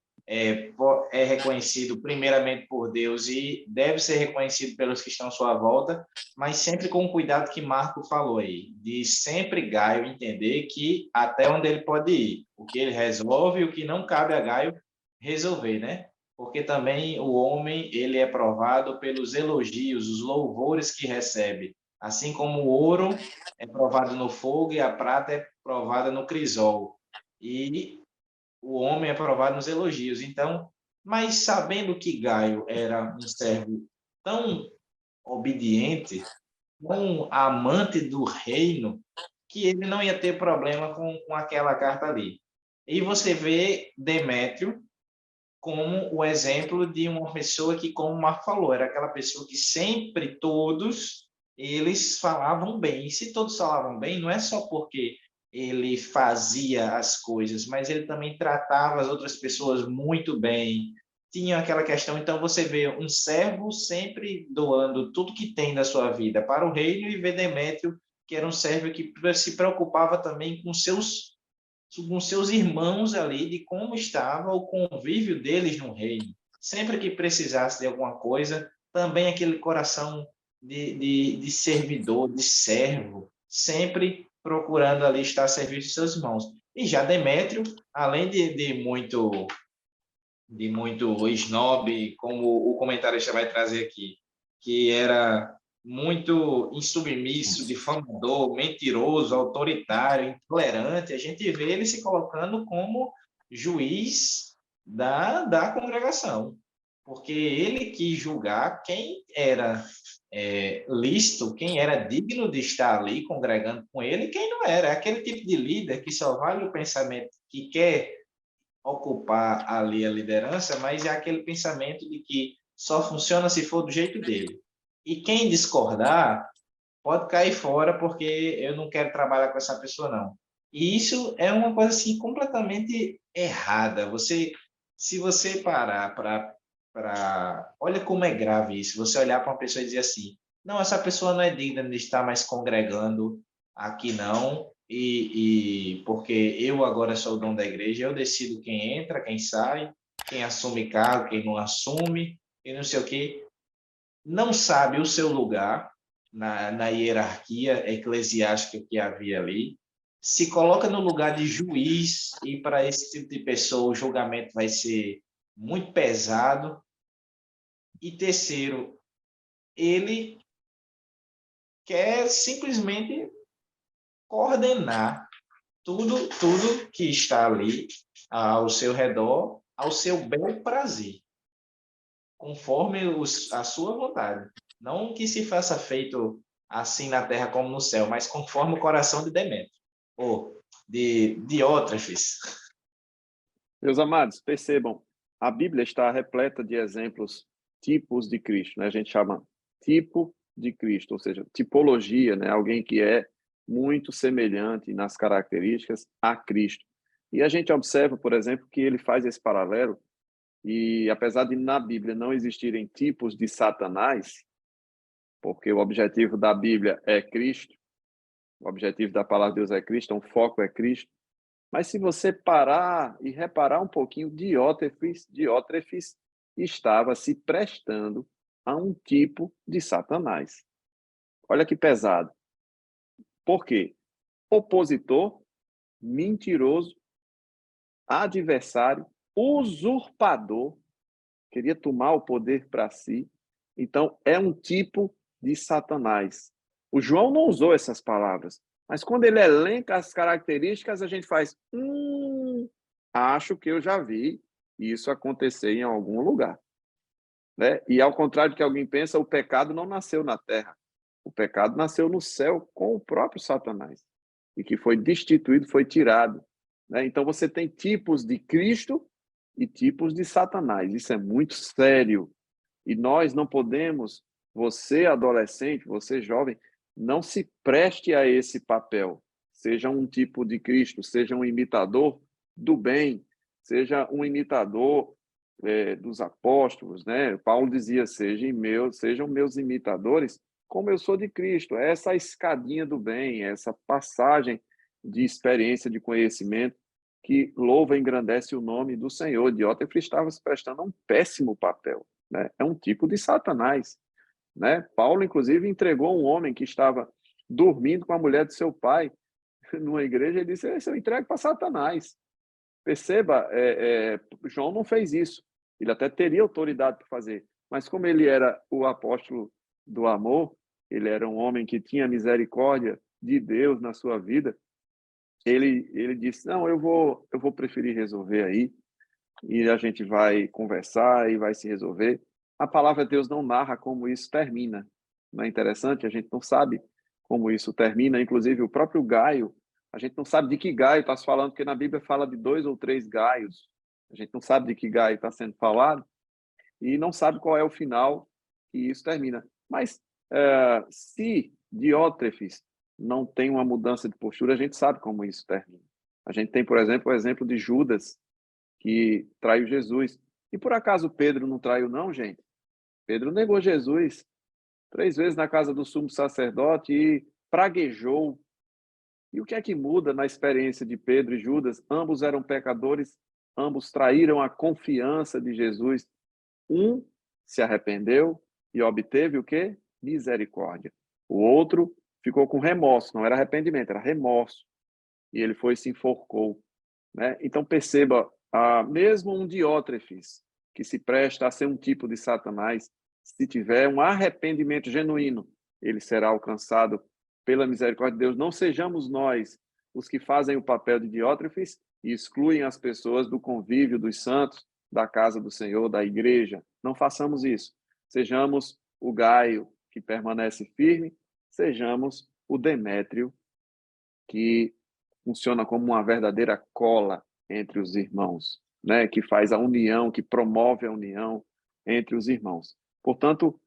reconhecido primeiramente por Deus e deve ser reconhecido pelos que estão à sua volta, mas sempre com o cuidado que Marco falou aí, de sempre Gaio entender que até onde ele pode ir, o que ele resolve e o que não cabe a Gaio resolver, né? Porque também o homem ele é provado pelos elogios, os louvores que recebe, assim como o ouro é provado no fogo e a prata é provada no crisol. E o homem é provado nos elogios. Então, mas sabendo que Gaio era um servo tão obediente, tão amante do reino, que ele não ia ter problema com aquela carta ali. E você vê Demétrio como o exemplo de uma pessoa que, como o Marco falou, era aquela pessoa que sempre todos eles falavam bem. E se todos falavam bem, não é só porque ele fazia as coisas, mas ele também tratava as outras pessoas muito bem. Tinha aquela questão, então você vê um servo sempre doando tudo que tem da sua vida para o reino e vê Demétrio, que era um servo que se preocupava também com seus irmãos ali, de como estava o convívio deles no reino. Sempre que precisasse de alguma coisa, também aquele coração de servidor, de servo, sempre procurando ali estar a serviço de seus irmãos. E já Demétrio, além de muito snob, como o comentarista vai trazer aqui, que era muito insubmisso, difamador, mentiroso, autoritário, intolerante, a gente vê ele se colocando como juiz da congregação, porque ele quis julgar quem era lícito, quem era digno de estar ali congregando com ele e quem não era. É aquele tipo de líder que só vale o pensamento que quer ocupar ali a liderança, mas é aquele pensamento de que só funciona se for do jeito dele. E quem discordar pode cair fora porque eu não quero trabalhar com essa pessoa, não. E isso é uma coisa assim completamente errada. Se você parar olha como é grave isso. Você olhar para uma pessoa e dizer assim, não, essa pessoa não é digna de estar mais congregando aqui não, e porque eu agora sou o dono da igreja, eu decido quem entra, quem sai, quem assume cargo, quem não assume, e não sei o quê. Não sabe o seu lugar na hierarquia eclesiástica que havia ali, se coloca no lugar de juiz, e para esse tipo de pessoa o julgamento vai ser muito pesado. E terceiro, ele quer simplesmente coordenar tudo que está ali ao seu redor, ao seu bel prazer, conforme a sua vontade. Não que se faça feito assim na terra como no céu, mas conforme o coração de Demétrio, ou de Diótrefes. Meus amados, percebam, a Bíblia está repleta de exemplos, tipos de Cristo, né? A gente chama tipo de Cristo, ou seja, tipologia, né? Alguém que é muito semelhante nas características a Cristo. E a gente observa, por exemplo, que ele faz esse paralelo e apesar de na Bíblia não existirem tipos de Satanás, porque o objetivo da Bíblia é Cristo, o objetivo da palavra de Deus é Cristo, então o foco é Cristo. Mas se você parar e reparar um pouquinho, Diótrefes estava se prestando a um tipo de Satanás. Olha que pesado. Por quê? Opositor, mentiroso, adversário, usurpador, queria tomar o poder para si. Então, é um tipo de Satanás. O João não usou essas palavras, mas quando ele elenca as características, a gente faz, acho que eu já vi isso acontecer em algum lugar. Né? E ao contrário do que alguém pensa, o pecado não nasceu na terra. O pecado nasceu no céu com o próprio Satanás. E que foi destituído, foi tirado. Né? Então você tem tipos de Cristo e tipos de Satanás. Isso é muito sério. E nós não podemos, você adolescente, você jovem, não se preste a esse papel. Seja um tipo de Cristo, seja um imitador do bem, seja um imitador dos apóstolos, né? Paulo dizia, sejam meus imitadores, como eu sou de Cristo. É essa escadinha do bem, essa passagem de experiência, de conhecimento, que louva e engrandece o nome do Senhor. Diótrefes estava se prestando a um péssimo papel. Né? É um tipo de Satanás. Né? Paulo, inclusive, entregou um homem que estava dormindo com a mulher de seu pai numa igreja. Ele disse: eu entrego para Satanás. Perceba, João não fez isso. Ele até teria autoridade para fazer. Mas como ele era o apóstolo do amor, ele era um homem que tinha misericórdia de Deus na sua vida, ele disse: não, eu vou preferir resolver aí, e a gente vai conversar e vai se resolver. A palavra de Deus não narra como isso termina. Não é interessante? A gente não sabe como isso termina. Inclusive, o próprio Gaio, a gente não sabe de que Gaio está se falando, porque na Bíblia fala de 2 ou 3 Gaios. A gente não sabe de que Gaio está sendo falado e não sabe qual é o final que isso termina. Mas se Diótrefes não tem uma mudança de postura, a gente sabe como isso termina. A gente tem, por exemplo, o exemplo de Judas, que traiu Jesus. E por acaso Pedro não traiu, não, gente? Pedro negou Jesus 3 vezes na casa do sumo sacerdote e praguejou. E o que é que muda na experiência de Pedro e Judas? Ambos eram pecadores, ambos traíram a confiança de Jesus. Um se arrependeu e obteve o quê? Misericórdia. O outro ficou com remorso, não era arrependimento, era remorso. E ele foi e se enforcou. Né? Então perceba, mesmo um Diótrefes, que se presta a ser um tipo de Satanás, se tiver um arrependimento genuíno, ele será alcançado pela misericórdia de Deus. Não sejamos nós os que fazem o papel de Diótrefes e excluem as pessoas do convívio dos santos, da casa do Senhor, da igreja. Não façamos isso. Sejamos o Gaio, que permanece firme, sejamos o Demétrio, que funciona como uma verdadeira cola entre os irmãos, né? Que faz a união, que promove a união entre os irmãos. Portanto,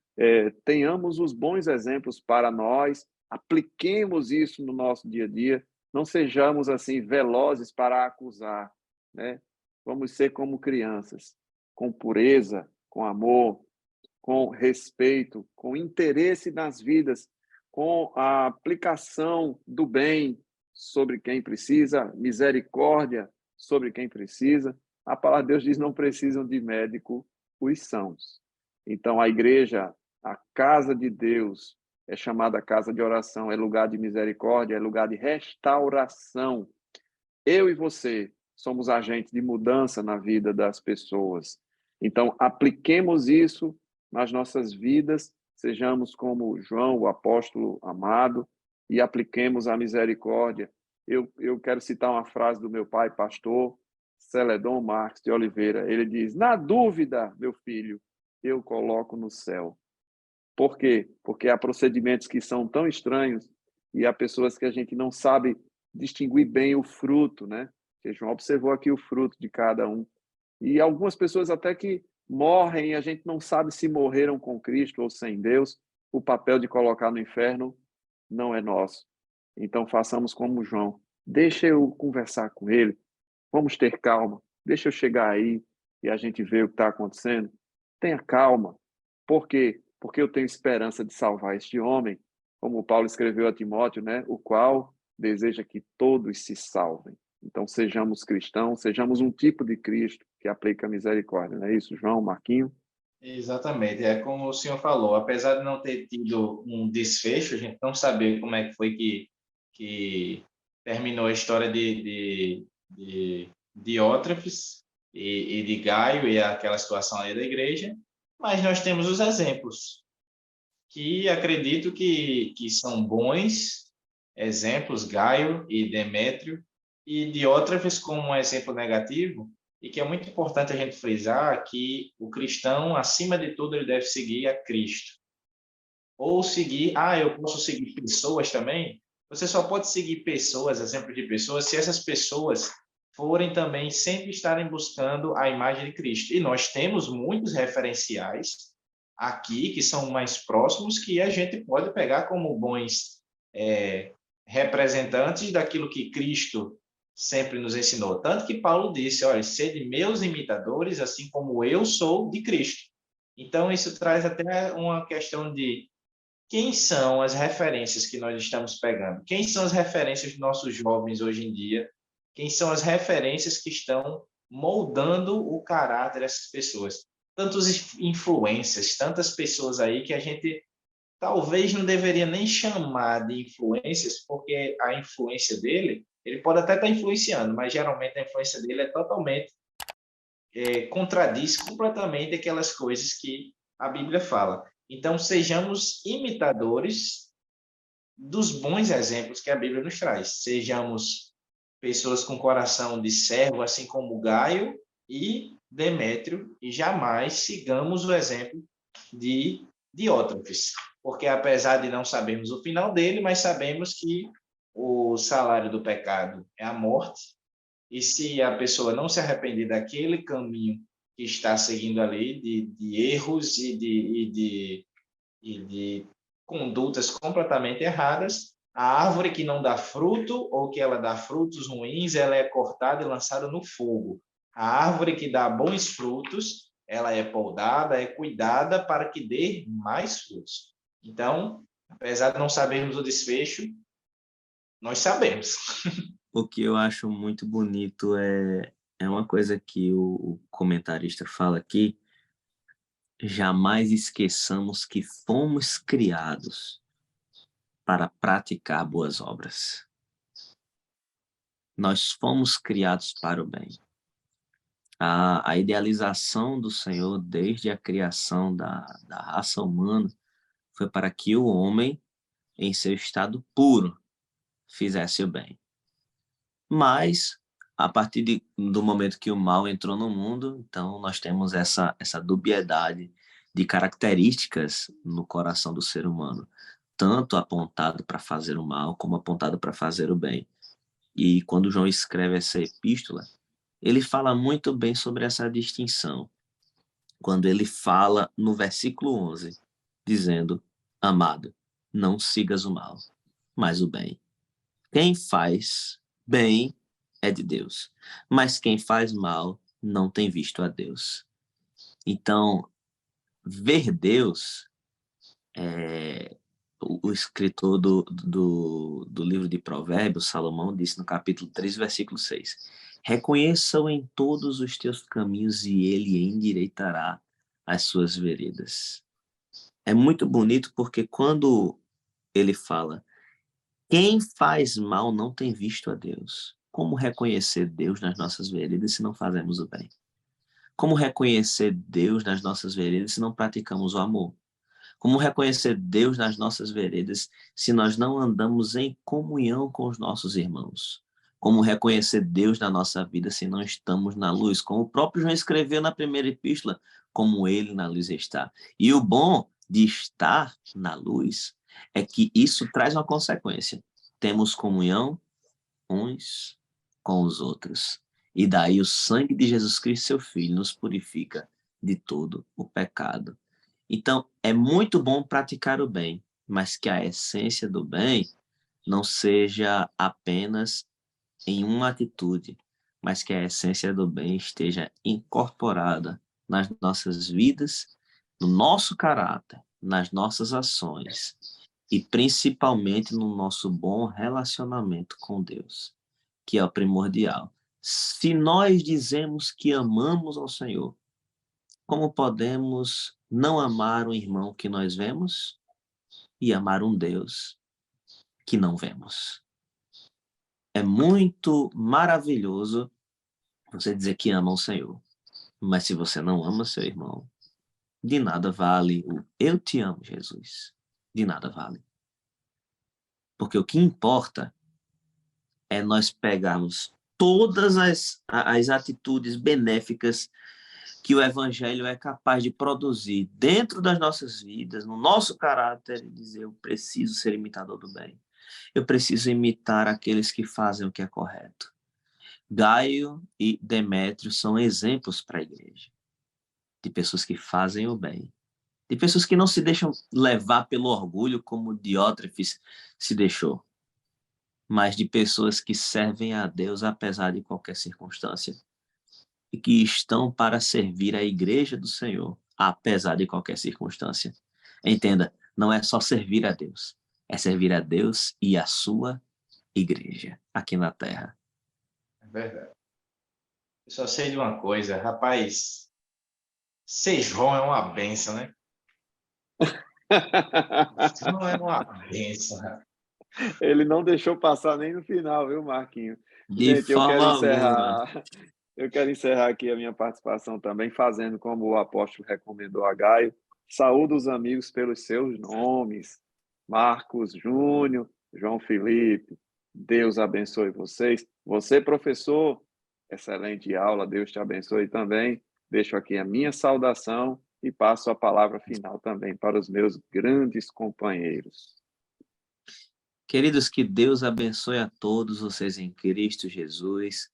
tenhamos os bons exemplos para nós Apliquemos isso no nosso dia a dia. Não sejamos assim velozes para acusar, né? Vamos ser como crianças, com pureza, com amor, com respeito, com interesse nas vidas, com a aplicação do bem sobre quem precisa, misericórdia sobre quem precisa. A palavra de Deus diz: não precisam de médico os sãos. Então, a igreja, a casa de Deus, é chamada casa de oração, é lugar de misericórdia, é lugar de restauração. Eu e você somos agentes de mudança na vida das pessoas. Então, apliquemos isso nas nossas vidas, sejamos como João, o apóstolo amado, e apliquemos a misericórdia. Eu quero citar uma frase do meu pai, pastor Celedon Marques de Oliveira. Ele diz: na dúvida, meu filho, eu coloco no céu. Por quê? Porque há procedimentos que são tão estranhos e há pessoas que a gente não sabe distinguir bem o fruto, né? Que João observou aqui o fruto de cada um. E algumas pessoas até que morrem e a gente não sabe se morreram com Cristo ou sem Deus, o papel de colocar no inferno não é nosso. Então façamos como João. Deixa eu conversar com ele, vamos ter calma, deixa eu chegar aí e a gente ver o que está acontecendo. Tenha calma. Por quê? Porque eu tenho esperança de salvar este homem, como Paulo escreveu a Timóteo, né? O qual deseja que todos se salvem. Então, sejamos cristãos, sejamos um tipo de Cristo que aplica a misericórdia. Não é isso, João, Marquinho? Exatamente, é como o senhor falou, apesar de não ter tido um desfecho, a gente não saber como é que foi que terminou a história de Diótrefes e de Gaio e aquela situação ali da igreja, mas nós temos os exemplos, que acredito que são bons exemplos, Gaio e Demétrio, e Diótrefes como um exemplo negativo, e que é muito importante a gente frisar que o cristão, acima de tudo, ele deve seguir a Cristo. Ou seguir, eu posso seguir pessoas também? Você só pode seguir pessoas, exemplo de pessoas, se essas pessoas forem também sempre estarem buscando a imagem de Cristo. E nós temos muitos referenciais aqui que são mais próximos que a gente pode pegar como bons representantes daquilo que Cristo sempre nos ensinou. Tanto que Paulo disse, olha, sede meus imitadores, assim como eu sou de Cristo. Então, isso traz até uma questão de quem são as referências que nós estamos pegando? Quem são as referências dos nossos jovens hoje em dia? Quem são as referências que estão moldando o caráter dessas pessoas? Tantos influências, tantas pessoas aí que a gente talvez não deveria nem chamar de influências, porque a influência dele, ele pode até estar influenciando, mas geralmente a influência dele é totalmente, contradiz completamente aquelas coisas que a Bíblia fala. Então, sejamos imitadores dos bons exemplos que a Bíblia nos traz. Sejamos pessoas com coração de servo, assim como Gaio e Demétrio, e jamais sigamos o exemplo de Diótrefes, porque apesar de não sabermos o final dele, mas sabemos que o salário do pecado é a morte, e se a pessoa não se arrepender daquele caminho que está seguindo ali, de erros e de condutas completamente erradas, a árvore que não dá fruto ou que ela dá frutos ruins, ela é cortada e lançada no fogo. A árvore que dá bons frutos, ela é podada, é cuidada para que dê mais frutos. Então, apesar de não sabermos o desfecho, nós sabemos. O que eu acho muito bonito é uma coisa que o comentarista fala aqui: jamais esqueçamos que fomos criados para praticar boas obras. Nós fomos criados para o bem. A idealização do Senhor desde a criação da raça humana foi para que o homem, em seu estado puro, fizesse o bem. Mas, a partir do momento que o mal entrou no mundo, então nós temos essa dubiedade de características no coração do ser humano, tanto apontado para fazer o mal, como apontado para fazer o bem. E quando João escreve essa epístola, ele fala muito bem sobre essa distinção, quando ele fala no versículo 11, dizendo: amado, não sigas o mal, mas o bem. Quem faz bem é de Deus, mas quem faz mal não tem visto a Deus. Então, ver Deus, o escritor do livro de Provérbios, Salomão, disse no capítulo 3, versículo 6: reconheça-o em todos os teus caminhos e ele endireitará as suas veredas. É muito bonito porque quando ele fala, quem faz mal não tem visto a Deus. Como reconhecer Deus nas nossas veredas se não fazemos o bem? Como reconhecer Deus nas nossas veredas se não praticamos o amor? Como reconhecer Deus nas nossas veredas se nós não andamos em comunhão com os nossos irmãos? Como reconhecer Deus na nossa vida se não estamos na luz? Como o próprio João escreveu na primeira epístola, como ele na luz está. E o bom de estar na luz é que isso traz uma consequência. Temos comunhão uns com os outros. E daí o sangue de Jesus Cristo, seu Filho, nos purifica de todo o pecado. Então, é muito bom praticar o bem, mas que a essência do bem não seja apenas em uma atitude, mas que a essência do bem esteja incorporada nas nossas vidas, no nosso caráter, nas nossas ações e principalmente no nosso bom relacionamento com Deus, que é o primordial. Se nós dizemos que amamos ao Senhor, como podemos não amar um irmão que nós vemos e amar um Deus que não vemos? É muito maravilhoso você dizer que ama o Senhor, mas se você não ama seu irmão, de nada vale o eu te amo, Jesus. De nada vale. Porque o que importa é nós pegarmos todas as atitudes benéficas que o Evangelho é capaz de produzir dentro das nossas vidas, no nosso caráter, e dizer: eu preciso ser imitador do bem. Eu preciso imitar aqueles que fazem o que é correto. Gaio e Demétrio são exemplos para a igreja, de pessoas que fazem o bem, de pessoas que não se deixam levar pelo orgulho como Diótrefes se deixou, mas de pessoas que servem a Deus apesar de qualquer circunstância e que estão para servir a igreja do Senhor apesar de qualquer circunstância. Entenda, não é só servir a Deus, é servir a Deus e a sua igreja aqui na terra. É verdade. Eu só sei de uma coisa, rapaz, ser João é uma benção, né? João é uma benção, rapaz. Ele não deixou passar nem no final, viu, Marquinho? De Gente, eu quero forma alguma. encerrar. Eu quero encerrar aqui a minha participação também, fazendo como o apóstolo recomendou a Gaio. Saúdo os amigos pelos seus nomes. Marcos Júnior, João Felipe, Deus abençoe vocês. Você, professor, excelente aula, Deus te abençoe também. Deixo aqui a minha saudação e passo a palavra final também para os meus grandes companheiros. Queridos, que Deus abençoe a todos vocês em Cristo Jesus.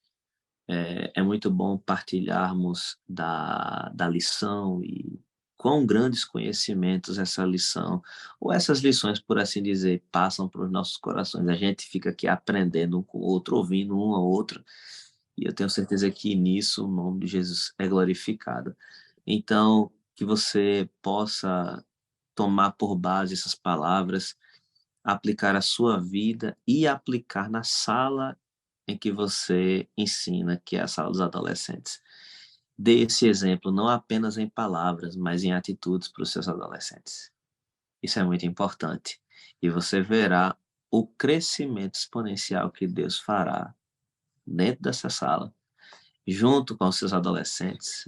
É muito bom partilharmos da lição e quão grandes conhecimentos essa lição, ou essas lições, por assim dizer, passam para os nossos corações. A gente fica aqui aprendendo um com o outro, ouvindo um ao outro, e eu tenho certeza que nisso o nome de Jesus é glorificado. Então, que você possa tomar por base essas palavras, aplicar a sua vida e aplicar na sala em que você ensina, que é a sala dos adolescentes. Dê esse exemplo não apenas em palavras, mas em atitudes para os seus adolescentes. Isso é muito importante. E você verá o crescimento exponencial que Deus fará dentro dessa sala, junto com os seus adolescentes,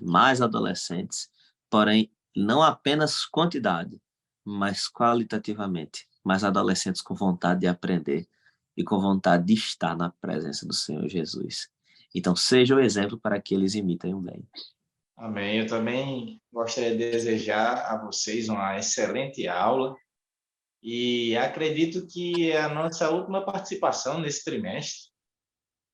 porém, não apenas quantidade, mas qualitativamente, mas adolescentes com vontade de aprender e com vontade de estar na presença do Senhor Jesus. Então, seja o exemplo para que eles imitem o bem. Amém. Eu também gostaria de desejar a vocês uma excelente aula e acredito que é a nossa última participação nesse trimestre,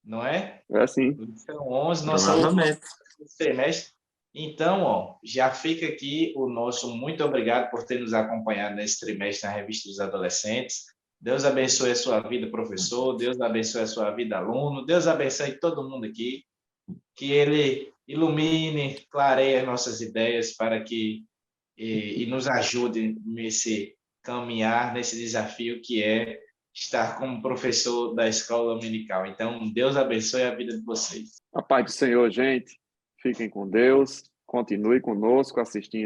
não é? É assim. Então, 11, nossa última Provavelmente. nesse trimestre. Então, já fica aqui o nosso muito obrigado por ter nos acompanhado nesse trimestre na Revista dos Adolescentes. Deus abençoe a sua vida, professor. Deus abençoe a sua vida, aluno. Deus abençoe todo mundo aqui. Que Ele ilumine, clareie as nossas ideias para que e nos ajude nesse caminhar, nesse desafio que é estar como professor da escola dominical. Então, Deus abençoe a vida de vocês. A paz do Senhor, gente. Fiquem com Deus. Continue conosco assistindo